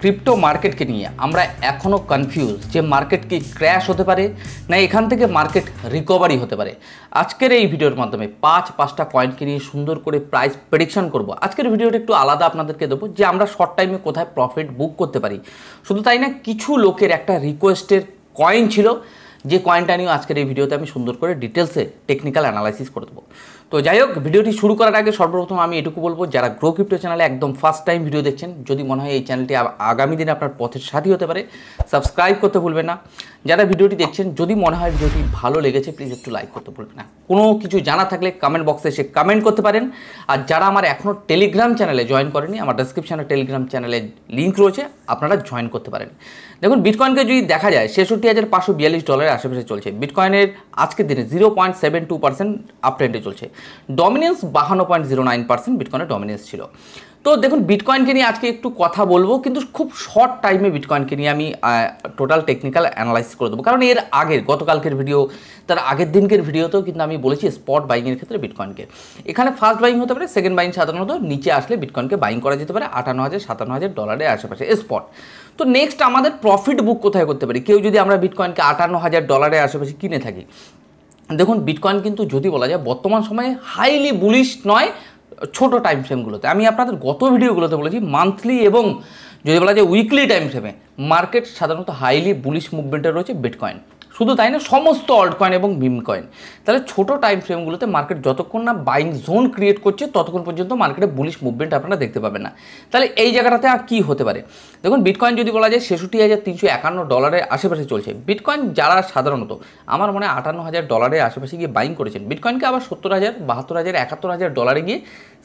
Crypto মার্কেটকে নিয়ে আমরা এখনও কনফিউজ যে মার্কেট কি ক্র্যাশ হতে পারে না এখান থেকে মার্কেট রিকভারি হতে পারে। আজকের এই ভিডিওর মাধ্যমে পাঁচটা কয়েনকে নিয়ে সুন্দর করে প্রাইস প্রেডিকশন করব। আজকের ভিডিওটা একটু আলাদা আপনাদেরকে দেবো যে আমরা শর্ট টাইমে কোথায় প্রফিট বুক করতে পারি। শুধু তাই না, কিছু লোকের একটা রিকোয়েস্টের কয়েন ছিল যে কয়েনটা নিয়ে আজকের এই ভিডিওতে আমি সুন্দর করে ডিটেলসে টেকনিক্যাল অ্যানালাইসিস করে দেবো। তো যাই হোক, ভিডিওটি শুরু করার আগে সর্বপ্রথম আমি এটুকু বলবো, যারা গ্রো ক্রিপ্টো চ্যানেলে একদম ফার্স্ট টাইম ভিডিও দেখছেন, যদি মনে হয় এই চ্যানেলটি আগামী দিনে আপনার পথের সাথী হতে পারে, সাবস্ক্রাইব করতে ভুলবেন না। যারা ভিডিওটি দেখছেন, যদি মনে হয় ভিডিওটি ভালো লেগেছে, প্লিজ একটু লাইক করতে ভুলবেন না। কোনো কিছু জানা থাকলে কমেন্ট বক্সে এসে কমেন্ট করতে পারেন। আর যারা আমার এখনও টেলিগ্রাম চ্যানেলে জয়েন করেনি, আমার ডেসক্রিপশনে টেলিগ্রাম চ্যানেলের লিঙ্ক রয়েছে, আপনারা জয়েন করতে পারেন। দেখুন, বিটকয়েনকে যদি দেখা যায় $৬৬,৫৪২ আশেপাশে চলছে। বিটকয়েনের আজকের দিনে 0.72% আপ ট্রেন্ডে চলছে। ডমিনেন্স 52.09% বিটকয়েনের ডমিনেন্স ছিল। তো দেখুন, বিটকয়েনকে নিয়ে আজকে একটু কথা বলবো, কিন্তু খুব শর্ট টাইমে বিটকয়েনকে নিয়ে আমি টোটাল টেকনিক্যাল অ্যানালাইসিস করে দেবো। কারণ এর আগের গতকালকের ভিডিও, তার আগের দিনকের ভিডিওতেও কিন্তু আমি বলেছি স্পট বাইংয়ের ক্ষেত্রে বিটকয়েনকে এখানে ফার্স্ট বাইং হতে পারে, সেকেন্ড বাইং সাধারণত নিচে আসলে বিটকয়েনকে বাইং করা যেতে পারে $৫৮,০০০-৫৭,০০০ আশেপাশে স্পট। তো নেক্সট আমাদের প্রফিট বুক কোথায় করতে পারি? কেউ যদি আমরা বিটকয়েনকে $৫৮,০০০ আশেপাশে কিনে থাকি, দেখুন বিটকয়েন কিন্তু যদি বলা যায় বর্তমান সময়ে হাইলি বুলিশ নয়। ছোট টাইম ফ্রেমগুলোতে আমি আপনাদের গত ভিডিওগুলোতে বলেছি, মান্থলি এবং যদি বলা যায় উইকলি টাইম ফ্রেমে মার্কেট সাধারণত হাইলি বুলিশ মুভমেন্টে রয়েছে বিটকয়েন। শুধু তাই না, সমস্ত অল্ট কয়েন এবং মিম কয়েন। তাহলে ছোট টাইম ফ্রেমগুলোতে মার্কেট যতক্ষণ না বাইং জোন ক্রিয়েট করছে ততক্ষণ পর্যন্ত মার্কেটে বুলিশ মুভমেন্ট আপনারা দেখতে পাবেন না। তাহলে এই জায়গাটাতে আর কী হতে পারে? দেখুন, বিটকয়েন যদি বলা যায় $৬৬,৩৫১ আশেপাশে চলছে। বিটকয়েন যারা সাধারণত আমার মনে হয় $৫৮,০০০ আশেপাশে গিয়ে বাইং করেছেন, বিটকয়েনকে আবার $৭০,০০০, $৭২,০০০, $৭১,০০০ গিয়ে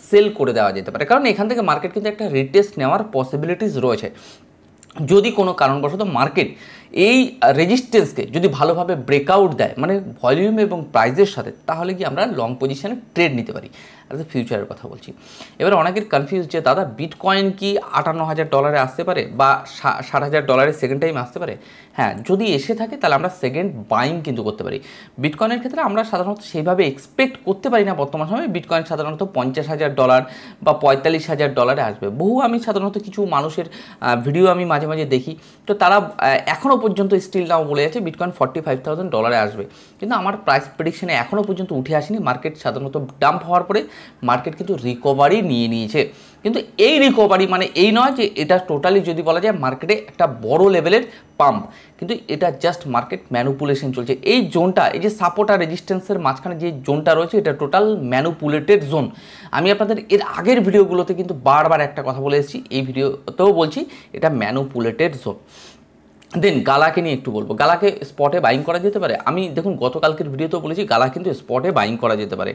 সেল করে দেওয়া যেতে পারে। কারণ এখান থেকে মার্কেট কিন্তু একটা রিটেস্ট নেওয়ার পসিবিলিটিস রয়েছে। যদি কোনো কারণবশত মার্কেট এই রেজিস্ট্যান্সকে যদি ভালোভাবে ব্রেকআউট দেয়, মানে ভলিউম এবং প্রাইসের সাথে, তাহলে কি আমরা লং পজিশনে ট্রেড নিতে পারি। আর ফিউচারের কথা বলছি। এবার অনেকের কনফিউজ যে দাদা বিটকয়েন কি $৫৮,০০০ আসতে পারে বা $৬০,০০০ সেকেন্ড টাইম আসতে পারে? হ্যাঁ, যদি এসে থাকে তাহলে আমরা সেকেন্ড বাইং কিন্তু করতে পারি। বিটকয়েনের ক্ষেত্রে আমরা সাধারণত সেইভাবে এক্সপেক্ট করতে পারি না বর্তমান সময়ে। বিটকয়েন সাধারণত $৫০,০০০ বা $৪৫,০০০ আসবে। আমি সাধারণত কিছু মানুষের ভিডিও আমি মাঝে মাঝে দেখি, তো তারা এখনও পর্যন্ত স্টিল নাও বলে যাচ্ছে বিটকয়েন $৪৫,০০০ আসবে। কিন্তু আমার প্রাইস প্রেডিকশনে এখনও পর্যন্ত উঠে আসেনি। মার্কেট সাধারণত ডাম্প হওয়ার পরে মার্কেট কিন্তু রিকভারি নিয়ে নিয়েছে। কিন্তু এই রিকভারি মানে এই নয় যে এটা টোটালি যদি বলা যায় মার্কেটে একটা বড় লেভেলের পাম্প, কিন্তু এটা জাস্ট মার্কেট ম্যানুপুলেশন চলছে। এই জোনটা, এই যে সাপোর্ট আর রেজিস্ট্যান্সের মাঝখানে যে জোনটা রয়েছে, এটা টোটাল ম্যানুপুলেটেড জোন। আমি আপনাদের এর আগের ভিডিওগুলোতে কিন্তু বারবার একটা কথা বলে এসেছি, এই ভিডিওতেও বলছি, এটা ম্যানুপুলেটেড জোন। দেন গালাকে নিয়ে একটু বলবো। গালাকে স্পটে বাইং করা যেতে পারে। আমি দেখুন গতকালকের ভিডিওতেও বলেছি, গালা কিন্তু স্পটে বাইং করা যেতে পারে।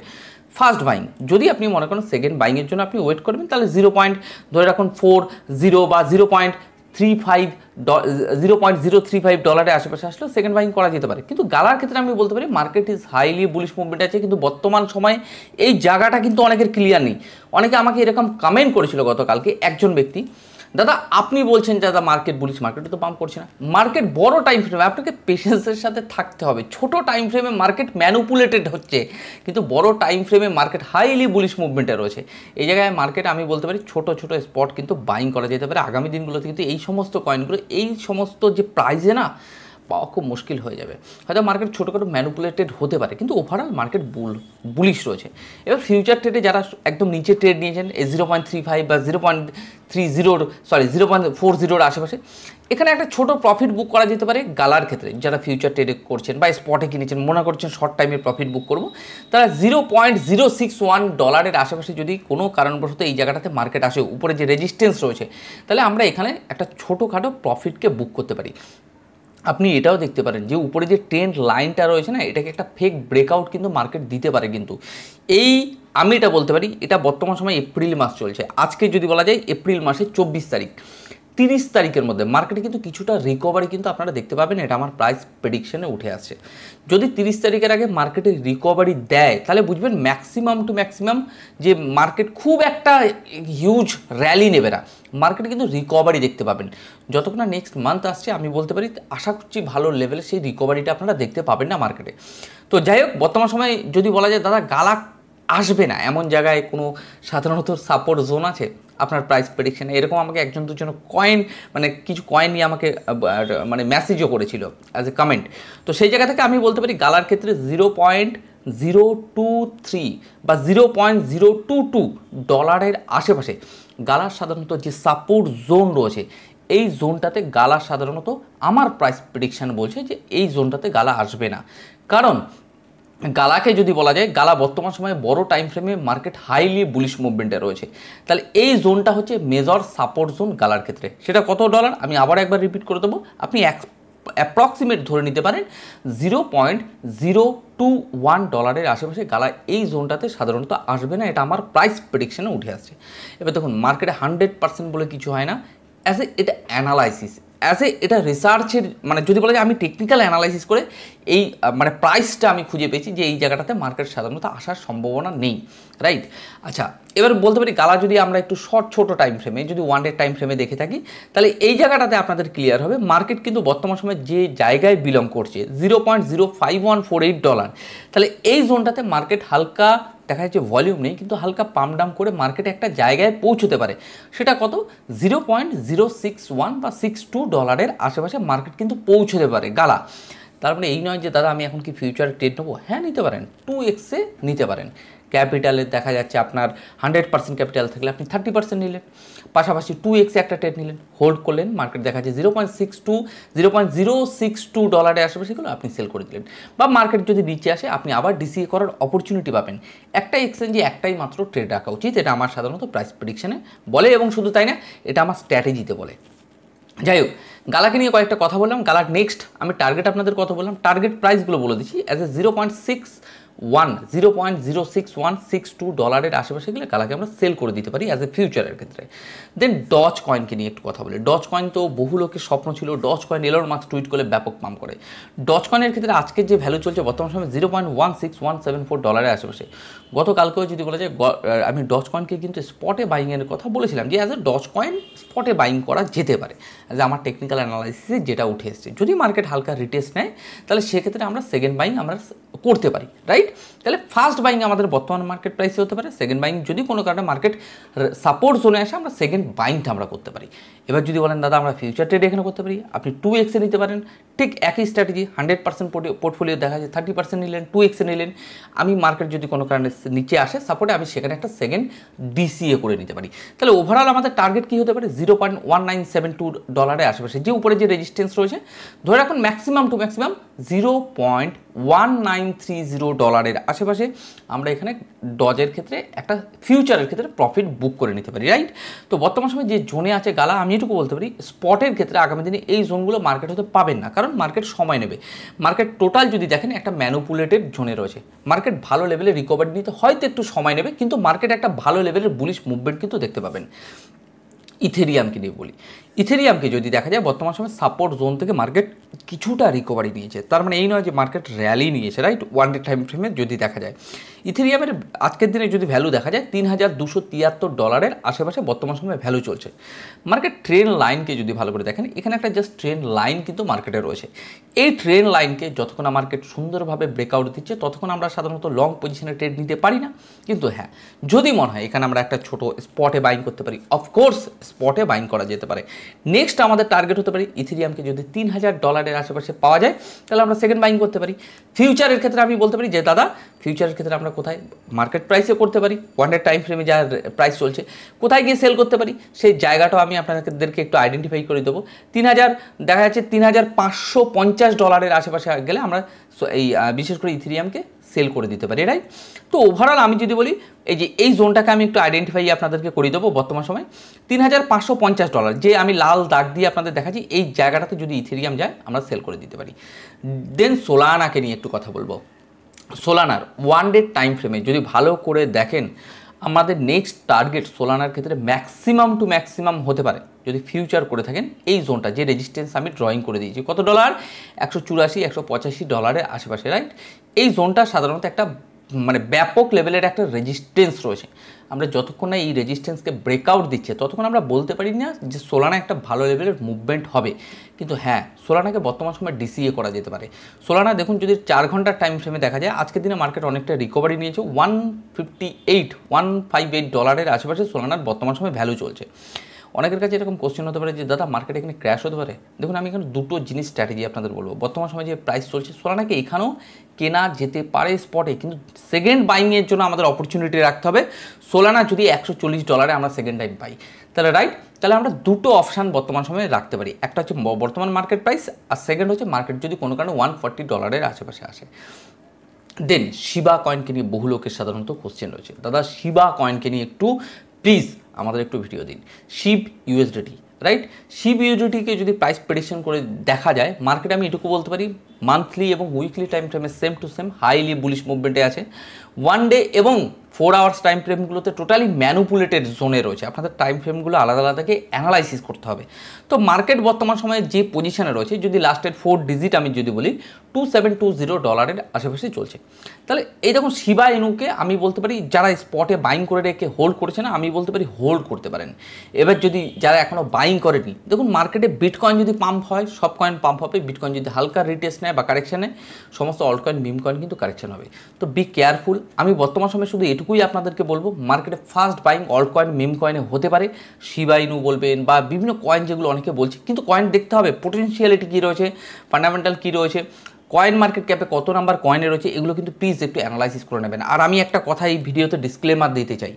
ফার্স্ট বাইং যদি আপনি মনে করেন সেকেন্ড বাইংয়ের জন্য আপনি ওয়েট করবেন, তাহলে 0.40 বা $0.035 আশেপাশে আসলেও সেকেন্ড বাইং করা যেতে পারে। কিন্তু গালার ক্ষেত্রে আমি বলতে পারি market is highly bullish movement আছে, কিন্তু বর্তমান সময়ে এই জায়গাটা কিন্তু অনেকের ক্লিয়ার নেই। অনেকে আমাকে এরকম কমেন্ট করেছিল গতকালকে, একজন ব্যক্তি, দাদা আপনি বলছেন দাদা মার্কেট বুলিশ, মার্কেটে তো পাম্প করছে না। মার্কেট বড় টাইম ফ্রেমে আপনাকে পেশেন্সের সাথে থাকতে হবে। ছোট টাইম ফ্রেমে মার্কেট ম্যানুপুলেটেড হচ্ছে, কিন্তু বড় টাইম ফ্রেমে মার্কেট হাইলি বুলিশ মুভমেন্টে রয়েছে। এই জায়গায় মার্কেট আমি বলতে পারি ছোট ছোট স্পট কিন্তু বাইং করা যেতে পারে। আগামী দিনগুলোতে কিন্তু এই সমস্ত কয়েনগুলো, এই সমস্ত যে প্রাইজে না পাওয়া খুব মুশকিল হয়ে যাবে। হয়তো মার্কেট ছোটোখাটো ম্যানুপুলেটেড হতে পারে, কিন্তু ওভারঅল মার্কেট বুলিশ রয়েছে। এবার ফিউচার ট্রেডে যারা একদম নিচে ট্রেড নিয়েছেন, এই 0.35 বা 0.40 আশেপাশে, এখানে একটা ছোট প্রফিট বুক করা যেতে পারে গালার ক্ষেত্রে। যারা ফিউচার ট্রেডে করছেন বা স্পটে কিনেছেন, মনে করছেন শর্ট টাইমে প্রফিট বুক করবো, তারা $0.061 আশেপাশে যদি কোনো কারণবশত এই জায়গাটাতে মার্কেট আসে, উপরে যে রেজিস্ট্যান্স রয়েছে, তাহলে আমরা এখানে একটা ছোটোখাটো প্রফিটকে বুক করতে পারি। আপনি এটাও দেখতে পারেন যে উপরে যে ট্রেন্ড লাইনটা রয়েছে না, এটাকে একটা ফেক ব্রেকআউট কিন্তু মার্কেট দিতে পারে। কিন্তু আমি এটা বলতে পারি, এটা বর্তমান সময় এপ্রিল মাস চলছে। আজকে যদি বলা যায় এপ্রিল মাসের 24 তারিখ, 30 তারিখের মধ্যে মার্কেটে কিন্তু কিছুটা রিকভারি কিন্তু আপনারা দেখতে পাবেন। এটা আমার প্রাইস প্রেডিকশনে উঠে আসছে। যদি 30 তারিখের আগে মার্কেটে রিকভারি দেয়, তাহলে বুঝবেন ম্যাক্সিমাম টু ম্যাক্সিমাম যে মার্কেট খুব একটা হিউজ র্যালি নেবে না, মার্কেটে কিন্তু রিকভারি দেখতে পাবেন। যতক্ষণ না নেক্সট মান্থ আসছে, আমি বলতে পারি আশা করছি ভালো লেভেলে সেই রিকভারিটা আপনারা দেখতে পাবেন না মার্কেটে। তো যাই হোক, বর্তমান সময়ে যদি বলা যায় দাদা গালা আসবে না এমন জায়গায় কোনো সাধারণত সাপোর্ট জোন আছে আপনার প্রাইস প্রেডিকশানে? এরকম আমাকে একজন দুজন কয়েন মানে কিছু কয়েন নিয়ে আমাকে মানে মেসেজও করেছিল অ্যাজ এ কমেন্ট। তো সেই জায়গা থেকে আমি বলতে পারি গালার ক্ষেত্রে 0.023 বা $0.022 আশেপাশে গালার সাধারণত যে সাপোর্ট জোন রয়েছে, এই জোনটাতে গালা সাধারণত আমার প্রাইস প্রেডিকশান বলছে যে এই জোনটাতে গালা আসবে না। কারণ গালাকে যদি বলা যায়, গালা বর্তমান সময়ে বড় টাইম ফ্রেমে মার্কেট হাইলি বুলিশ মুভমেন্টে রয়েছে, তাহলে এই জোনটা হচ্ছে মেজর সাপোর্ট জোন গালার ক্ষেত্রে। সেটা কত ডলার আমি আবার একবার রিপিট করে দেবো, আপনি অ্যাপ্রক্সিমেট ধরে নিতে পারেন $0.021 আশেপাশে গালা এই জোনটাতে সাধারণত আসবে না, এটা আমার প্রাইস প্রেডিকশানে উঠে আসছে। এবার দেখুন মার্কেটে 100% বলে কিছু হয় না, অ্যাজ এ এটা অ্যানালাইসিস, অ্যাজ এ এটা রিসার্চের মানে যদি বলা যায় আমি টেকনিক্যাল অ্যানালাইসিস করে এই মানে প্রাইসটা আমি খুঁজে পেয়েছি যে এই জায়গাটাতে মার্কেট সাধারণত আসার সম্ভাবনা নেই, রাইট? আচ্ছা, এবার বলতে পারি গালা যদি আমরা একটু ছোট টাইম ফ্রেমে যদি 1 ডে টাইম ফ্রেমে দেখে থাকি, তাহলে এই জায়গাটাতে আপনাদের ক্লিয়ার হবে মার্কেট কিন্তু বর্তমান সময়ে যে জায়গায় বিলং করছে $0.05148, তাহলে এই জোনটাতে মার্কেট হালকা দেখা যাচ্ছে ভলিউম নেই কিন্তু হালকা পাম্প ডাউন করে মার্কেটে একটা জায়গায় পৌঁছতে পারে। সেটা কত? $0.061 বা $62 আশেপাশে মার্কেট কিন্তু পৌঁছতে পারে গালা। তার মানে এই নয় যে দাদা আমি এখন কি ফিউচারে ট্রেড নেবো। হ্যাঁ নিতে পারেন, 2x-এ নিতে পারেন। ক্যাপিটালে দেখা যাচ্ছে আপনার 100% ক্যাপিটাল থাকলে আপনি 30% নিলেন, পাশাপাশি 2x-এ একটা ট্রেড নিলেন, হোল্ড করলেন, মার্কেট দেখা যাচ্ছে $0.062 আশেপাশেগুলো আপনি সেল করে দিলেন। বা মার্কেট যদি নিচে আসে আপনি আবার ডিসিএ করার অপরচুনিটি পাবেন। একটা এক্সচেঞ্জে একটাই মাত্র ট্রেড রাখা উচিত, এটা আমার সাধারণত প্রাইস প্রেডিকশানে বলে, এবং শুধু তাই না এটা আমার স্ট্র্যাটেজিতে বলে। যাই হোক, গালাকে নিয়ে কয়েকটা কথা বললাম। গালার নেক্সট আমি টার্গেট আপনাদের কথা বললাম, টার্গেট প্রাইসগুলো বলে দিচ্ছি। অ্যাজ এ $0.06162 আশেপাশে গেলে গালাকে আমরা সেল করে দিতে পারি অ্যাজ এ ফিউচারের ক্ষেত্রে। দেন ডজ কয়েনকে নিয়ে একটু কথা বলি। ডজ কয়েন তো বহু লোকের স্বপ্ন ছিল, Dogecoin Elon Musk tweet করলে ব্যাপক পাম্প করে। ডজ কয়েনের ক্ষেত্রে আজকের যে ভ্যালু চলছে বর্তমান সময় $0.16174 আশেপাশে। গতকালকেও যদি বলা যায় আমি ডজ কয়েনকে কিন্তু স্পটে বাইংয়ের কথা বলেছিলাম যে অ্যাজ এ ডজ কয়েন স্পটে বাইং করা যেতে পারে, অ্যাজ আমার টেকনিক্যাল অ্যানালাইসিসে যেটা উঠে এসছে। যদি মার্কেট হালকা রিটেস্ট নেয় তাহলে সেক্ষেত্রে আমরা সেকেন্ড বাইং আমরা করতে পারি, রাইট? তাহলে ফার্স্ট বাইং আমাদের বর্তমান মার্কেট প্রাইসে হতে পারে, সেকেন্ড বাইং যদি কোনো কারণে মার্কেট সাপোর্ট জোনে আসে আমরা সেকেন্ড বাইংটা আমরা করতে পারি। এবার যদি বলেন দাদা আমরা ফিউচার ট্রেড এখানে করতে পারি, আপনি 2x-এ নিতে পারেন। ঠিক একই স্ট্র্যাটেজি, 100% পোর্টফোলিও দেখা যায় 30% নিলেন, 2x-এ নিলেন। আমি মার্কেট যদি কোনো কারণে নিচে আসে সাপোর্টে আমি সেখানে একটা সেকেন্ড ডিসিএ করে নিতে পারি। তাহলে ওভারঅল আমাদের টার্গেট কী হতে পারে? $0.1972 আশেপাশে, যে উপরে যে রেজিস্ট্যান্স রয়েছে ধরে রাখুন ম্যাক্সিমাম টু ম্যাক্সিমাম $0.1930 আশেপাশে আমরা এখানে ডজের ক্ষেত্রে একটা ফিউচারের ক্ষেত্রে প্রফিট বুক করে নিতে পারি, রাইট? তো বর্তমান সময় যে জোনে আছে গালা, আমি এটুকু বলতে পারি স্পটের ক্ষেত্রে আগামী দিনে এই জোনগুলো মার্কেট হতে পাবেন না, কারণ মার্কেট সময় নেবে। মার্কেট টোটাল যদি দেখেন একটা ম্যানুপুলেটেড জোনে রয়েছে, মার্কেট ভালো লেভেলে রিকভারি নিতে হয়তো একটু সময় নেবে, কিন্তু মার্কেট একটা ভালো লেভেলের বুলিশ মুভমেন্ট কিন্তু দেখতে পাবেন। ইথেরিয়ামকে নিয়ে বলি, ইথেরিয়ামকে যদি দেখা যায় বর্তমান সময় সাপোর্ট জোন থেকে মার্কেট কিছুটা রিকভারি নিয়েছে, তার মানে এই নয় যে মার্কেট র্যালি নিয়েছে, রাইট? 1 ডে টাইম ফ্রেমে যদি দেখা যায় ইথেরিয়ামের আজকের দিনে যদি ভ্যালু দেখা যায় $3273 আশেপাশে বর্তমান সময় ভ্যালু চলছে। মার্কেট ট্রেন লাইনকে যদি ভালো করে দেখেন, এখানে একটা জাস্ট ট্রেন লাইন কিন্তু মার্কেটে রয়েছে। এই ট্রেন লাইনকে যতক্ষণ মার্কেট সুন্দরভাবে ব্রেকআউট দিচ্ছে ততক্ষণ আমরা সাধারণত লং পজিশনে ট্রেড নিতে পারি না। কিন্তু হ্যাঁ, যদি মনে হয় এখানে আমরা একটা ছোটো স্পটে বাইং করতে পারি, অফকোর্স স্পটে বাইং করা যেতে পারে। নেক্সট আমাদের টার্গেট হতে পারে ইথেরিয়ামকে যদি $3000 আশেপাশে পাওয়া যায় তাহলে আমরা সেকেন্ড বাইং করতে পারি। ফিউচারের ক্ষেত্রে আমি বলতে পারি যে দাদা ফিউচারের ক্ষেত্রে আমরা কোথায় মার্কেট প্রাইসে করতে পারি, 1 ডে টাইম ফ্রেমে যা প্রাইস চলছে কোথায় গিয়ে সেল করতে পারি সেই জায়গাটাও আমি আপনাদেরকে একটু আইডেন্টিফাই করে দেবো। 3000 দেখা যাচ্ছে $3550 আশেপাশে গেলে আমরা এই বিশেষ করে ইথেরিয়ামকে সেল করে দিতে পারি, রাইট? তো ওভারঅল আমি যদি বলি এই যে এই জোনটাকে আমি একটু আইডেন্টিফাই আপনাদেরকে করে দেবো। বর্তমান সময় $3550 যে আমি লাল দাগ দিয়ে আপনাদের দেখাচ্ছি, এই জায়গাটাতে যদি ইথেরিয়াম যায় আমরা সেল করে দিতে পারি। দেন সোলানাকে নিয়ে একটু কথা বলবো। সোলানার 1 ডে টাইম ফ্রেমে যদি ভালো করে দেখেন আমাদের নেক্সট টার্গেট সোলানার ক্ষেত্রে ম্যাক্সিমাম টু ম্যাক্সিমাম হতে পারে যদি ফিউচার করে থাকেন এই জোনটা, যে রেজিস্ট্যান্স আমি ড্রয়িং করে দিয়েছি কত ডলার, $184 $185 আশেপাশে, রাইট? এই জোনটা সাধারণত একটা মানে ব্যাপক লেভেলের একটা রেজিস্ট্যান্স রয়েছে। আমরা যতক্ষণ না এই রেজিস্ট্যান্সকে ব্রেকআউট দিচ্ছে ততক্ষণ আমরা বলতে পারি না যে সোলানা একটা ভালো লেভেলের মুভমেন্ট হবে। কিন্তু হ্যাঁ, সোলানাকে বর্তমান সময় ডিসিএ করা যেতে পারে। সোলানা দেখুন যদি 4 ঘন্টার টাইম ফ্রেমে দেখা যায়, আজকের দিনে মার্কেট অনেকটা রিকভারি নিয়েছে। $158 আশেপাশে সোলানার বর্তমান সময় ভ্যালু চলছে। অনেকের কাছে এরকম কোশ্চেন হতে পারে যে দাদা মার্কেট এখানে ক্র্যাশ হতে পারে। দেখুন আমি এখানে দুটো জিনিস স্ট্র্যাটেজি আপনাদের বলবো। বর্তমান সময় যে প্রাইস চলছে সোলানাকে এখানেও কেনা যেতে পারে স্পটে, কিন্তু সেকেন্ড বাইংয়ের জন্য আমাদের অপরচুনিটি রাখতে হবে। সোলানা যদি $140 আমরা সেকেন্ড টাইম পাই তাহলে রাইট, তাহলে আমরা দুটো অপশান বর্তমান সময়ে রাখতে পারি। একটা হচ্ছে বর্তমান মার্কেট প্রাইস, আর সেকেন্ড হচ্ছে মার্কেট যদি কোনো কারণে $140 আশেপাশে আসে। দেন শিবা কয়েনকে নিয়ে বহু লোকের সাধারণত কোশ্চেন রয়েছে, দাদা শিবা কয়েনকে নিয়ে একটু প্লিজ আমাদের একটু ভিডিও দিন। শিব ইউএসডিটি, রাইট, শিব ইউএসডিটিকে যদি প্রাইস প্রেডিকশন করে দেখা যায়, মার্কেটে আমি এটুকু বলতে পারি মান্থলি এবং উইকলি টাইম ফ্রেমে same to same highly bullish মুভমেন্টে আছে। 1 ডে এবং 4 আওয়ার্স টাইম ফ্রেমগুলোতে টোটালি ম্যানুপুলেটেড জোনে রয়েছে। আপনাদের টাইম ফ্রেমগুলো আলাদা আলাদাকে অ্যানালাইসিস করতে হবে। তো মার্কেট বর্তমান সময়ে যে পজিশনে রয়েছে, যদি লাস্টের 4 ডিজিট আমি যদি বলি $2720 আশেপাশে চলছে, তাহলে এই দেখুন শিবা ইনুকে আমি বলতে পারি যারা স্পটে বাইং করে রেখে হোল্ড করেছে না, আমি বলতে পারি হোল্ড করতে পারেন। এবার যদি যারা এখনও বাইং করেনি, দেখুন মার্কেটে বিটকয়েন যদি পাম্প হয় সব কয়েন পাম্প হবে, বিটকয়েন যদি হালকা রিটেস্ট নেয় বা কারেকশানে সমস্ত অল্ট কয়েন মিম কয়েন কিন্তু কারেকশন হবে। তো বি কেয়ারফুল। আমি বর্তমান সময়ে শুধু এটুকুই আপনাদেরকে বলবো, মার্কেটে first buying alt coin meme কয়েনে হতে পারে, শিবা ইনু বলবেন বা বিভিন্ন কয়েন যেগুলো অনেকে বলছে, কিন্তু কয়েন দেখতে হবে পোটেনশিয়ালিটি কী রয়েছে, ফান্ডামেন্টাল কী রয়েছে, কয়েন মার্কেট ক্যাপে কত নাম্বার কয়েনে রয়েছে, এগুলো কিন্তু প্লিজ একটু অ্যানালাইসিস করে নেবেন। আর আমি একটা কথা এই ভিডিওতে ডিসক্লেমার দিতে চাই,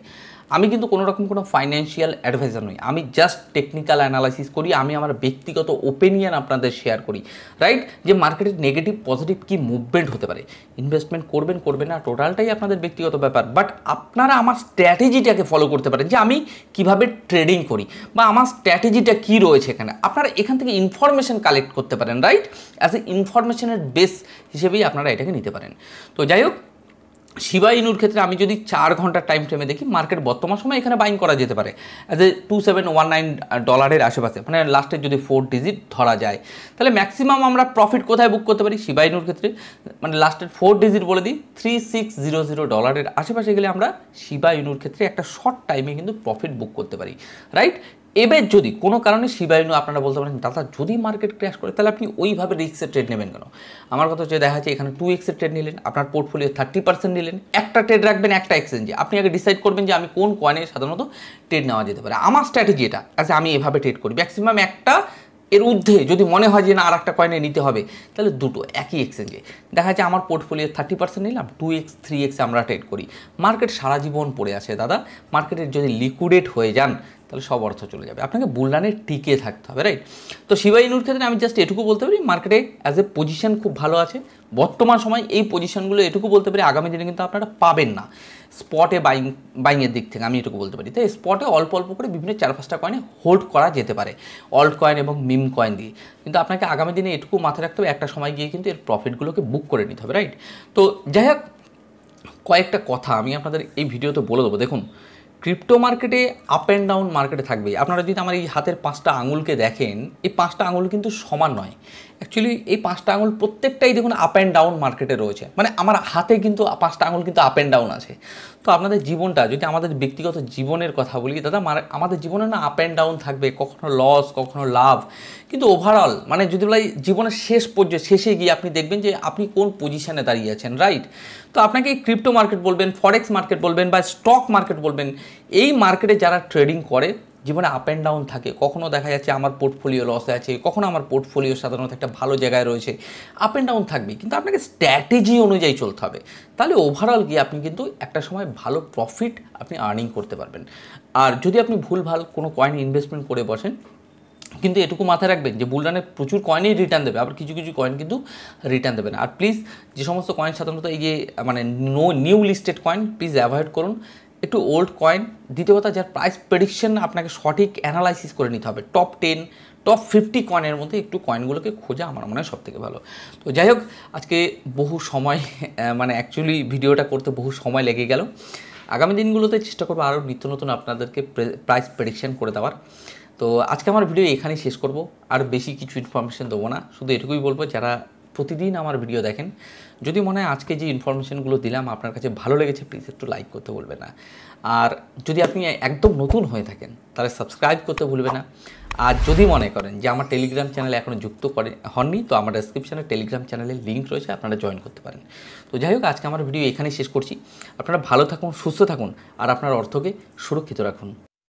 আমি কিন্তু কোনো রকম কোনো ফাইন্যান্সিয়াল অ্যাডভাইজার নই, আমি জাস্ট টেকনিক্যাল অ্যানালাইসিস করি, আমি আমার ব্যক্তিগত ওপিনিয়ন আপনাদের শেয়ার করি, রাইট, যে মার্কেটের নেগেটিভ পজিটিভ কী মুভমেন্ট হতে পারে। ইনভেস্টমেন্ট করবেন করবেন না টোটালটাই আপনাদের ব্যক্তিগত ব্যাপার, বাট আপনারা আমার স্ট্র্যাটেজিটাকে ফলো করতে পারেন যে আমি কিভাবে ট্রেডিং করি বা আমার স্ট্র্যাটেজিটা কী রয়েছে এখানে, আপনারা এখান থেকে ইনফরমেশন কালেক্ট করতে পারেন, রাইট, অ্যাজ এ ইনফরমেশনের বেস হিসেবেই আপনারা এটাকে নিতে পারেন। তো যাই হোক, শিবা ইনুর ক্ষেত্রে আমি যদি 4 ঘন্টার টাইম ফ্রেমে দেখি, মার্কেট বর্তমান সময় এখানে বাইং করা যেতে পারে অ্যাজ এ $2719 আশেপাশে, মানে লাস্টের যদি 4 ডিজিট ধরা যায়, তাহলে ম্যাক্সিমাম আমরা প্রফিট কোথায় বুক করতে পারি শিবা ইনুর ক্ষেত্রে, মানে লাস্টের 4 ডিজিট বলে দিই $3600 আশেপাশে গেলে আমরা শিবা ইনুর ক্ষেত্রে একটা শর্ট টাইমে কিন্তু প্রফিট বুক করতে পারি, রাইট। এবার যদি কোনো কারণে শিবা ইনু আপনারা বলতে পারেন দাদা যদি মার্কেট ক্র্যাশ করে তাহলে আপনি ওইভাবে রিস্কের ট্রেড নেবেন কেন? আমার কথা হচ্ছে দেখা যাচ্ছে এখানে 2x ট্রেড নিলেন, আপনার পোর্টফোলিও 30% নিলেন, একটা ট্রেড রাখবেন একটা এক্সচেঞ্জে, আপনি আগে ডিসাইড করবেন যে আমি কোন কয়েনে সাধারণত ট্রেড নেওয়া যেতে পারে। আমার স্ট্র্যাটেজি এটা, আচ্ছা আমি এভাবে ট্রেড করি, ম্যাক্সিমাম একটা এর ঊর্ধ্বে যদি মনে হয় যে না আর একটা কয়েনে নিতে হবে তাহলে দুটো একই এক্সচেঞ্জে। দেখা যাচ্ছে আমার পোর্টফোলিও 30% নিলাম, 2x 3x আমরা ট্রেড করি। মার্কেট সারা জীবন পড়ে আছে দাদা, মার্কেটের যদি লিকুইডেট হয়ে যান তাহলে সব অর্থ চলে যাবে, আপনাকে বুলরানে টিকে থাকতে হবে, রাইট। তো শিবা ইনুর ক্ষেত্রে আমি জাস্ট এটুকু বলতে পারি মার্কেটে অ্যাজ এ পজিশন খুব ভালো আছে বর্তমান সময়। এই পজিশনগুলো এটুকু বলতে পারি আগামী দিনে কিন্তু আপনারা পাবেন না স্পটে বাইংয়ের দিক থেকে, আমি এটুকু বলতে পারি। তাই স্পটে অল্প অল্প করে বিভিন্ন 4-5টা কয়েনে হোল্ড করা যেতে পারে অল্ট কয়েন এবং মিম কয়েন দিয়ে, কিন্তু আপনাকে আগামী দিনে এটুকু মাথায় রাখতে হবে একটা সময় গিয়ে কিন্তু এর প্রফিটগুলোকে বুক করে নিতে হবে, রাইট। তো যাই হোক, কয়েকটা কথা আমি আপনাদের এই ভিডিওতে বলে দেবো। দেখুন ক্রিপ্টো মার্কেটে আপ অ্যান্ড ডাউন মার্কেটে থাকবে। আপনারা যদি আমার এই হাতের 5টা আঙুলকে দেখেন, এই 5টা আঙুল কিন্তু সমান নয়। অ্যাকচুয়ালি এই 5টা আঙুল প্রত্যেকটাই দেখুন আপ অ্যান্ড ডাউন মার্কেটে রয়েছে, মানে আমার হাতে কিন্তু 5টা আঙুল কিন্তু আপ অ্যান্ড ডাউন আছে। তো আপনাদের জীবনটা যদি আমাদের ব্যক্তিগত জীবনের কথা বলি দাদা, আমাদের জীবনে না আপ অ্যান্ড ডাউন থাকবে, কখনো লস কখনো লাভ, কিন্তু ওভারঅল মানে যদি বলাই জীবনের শেষ পর্যায়ে শেষে গিয়ে আপনি দেখবেন যে আপনি কোন পজিশনে দাঁড়িয়ে আছেন, রাইট। তো আপনাকে এই ক্রিপ্টো মার্কেট বলবেন, ফরেক্স মার্কেট বলবেন বা স্টক মার্কেট বলবেন, এই মার্কেটে যারা ট্রেডিং করে জীবনে আপ অ্যান্ড ডাউন থাকে, কখনও দেখা যাচ্ছে আমার পোর্টফোলিও লসে আছে, কখনো আমার পোর্টফোলিও সাধারণত একটা ভালো জায়গায় রয়েছে, আপ অ্যান্ড ডাউন থাকবে, কিন্তু আপনাকে স্ট্র্যাটেজি অনুযায়ী চলতে হবে, তাহলে ওভারঅল গিয়ে আপনি কিন্তু একটা সময় ভালো প্রফিট আপনি আর্নিং করতে পারবেন। আর যদি আপনি ভুলভাল কোনো কয়েনে ইনভেস্টমেন্ট করে বসেন, কিন্তু এটুকু মাথায় রাখবেন যে বুলরানে প্রচুর কয়েনই রিটার্ন দেবে, আবার কিছু কিছু কয়েন কিন্তু রিটার্ন দেবে না। আর প্লিজ যে সমস্ত কয়েন সাধারণত এই যে মানে new listed coin please avoid করুন, একটু ওল্ড কয়েন। দ্বিতীয় কথা, যার প্রাইস প্রেডিকশন আপনাকে সঠিক অ্যানালাইসিস করে নিতে হবে, টপ 10 টপ 50 কয়েনের মধ্যে একটু কয়েনগুলোকে খোঁজা আমার মনে হয় সবথেকে ভালো। তো যাই হোক, আজকে বহু সময় মানে অ্যাকচুয়ালি ভিডিওটা করতে বহু সময় লেগে গেল। আগামী দিনগুলোতে চেষ্টা করবো আরও নিত্য নতুন আপনাদেরকে প্রাইস প্রেডিকশন করে দেওয়ার। তো আজকে আমার ভিডিও এখানেই শেষ করব, আর বেশি কিছু ইনফরমেশন দেবো না, শুধু এটুকুই বলবো যারা প্রতিদিন আমার ভিডিও দেখেন যদি মনে হয় আজকে যে ইনফরমেশনগুলো দিলাম আপনার কাছে ভালো লেগেছে, প্লিজ একটু লাইক করতে ভুলবেন না। আর যদি আপনি একদম নতুন হয়ে থাকেন তাহলে সাবস্ক্রাইব করতে ভুলবেন না। আর যদি মনে করেন যে আমার টেলিগ্রাম চ্যানেলে এখনও যুক্ত হননি, তো আমার ডেসক্রিপশনে টেলিগ্রাম চ্যানেলের লিঙ্ক রয়েছে, আপনারা জয়েন করতে পারেন। তো যাই হোক, আজকে আমার ভিডিও এখানেই শেষ করছি। আপনারা ভালো থাকুন, সুস্থ থাকুন আর আপনার অর্থকে সুরক্ষিত রাখুন।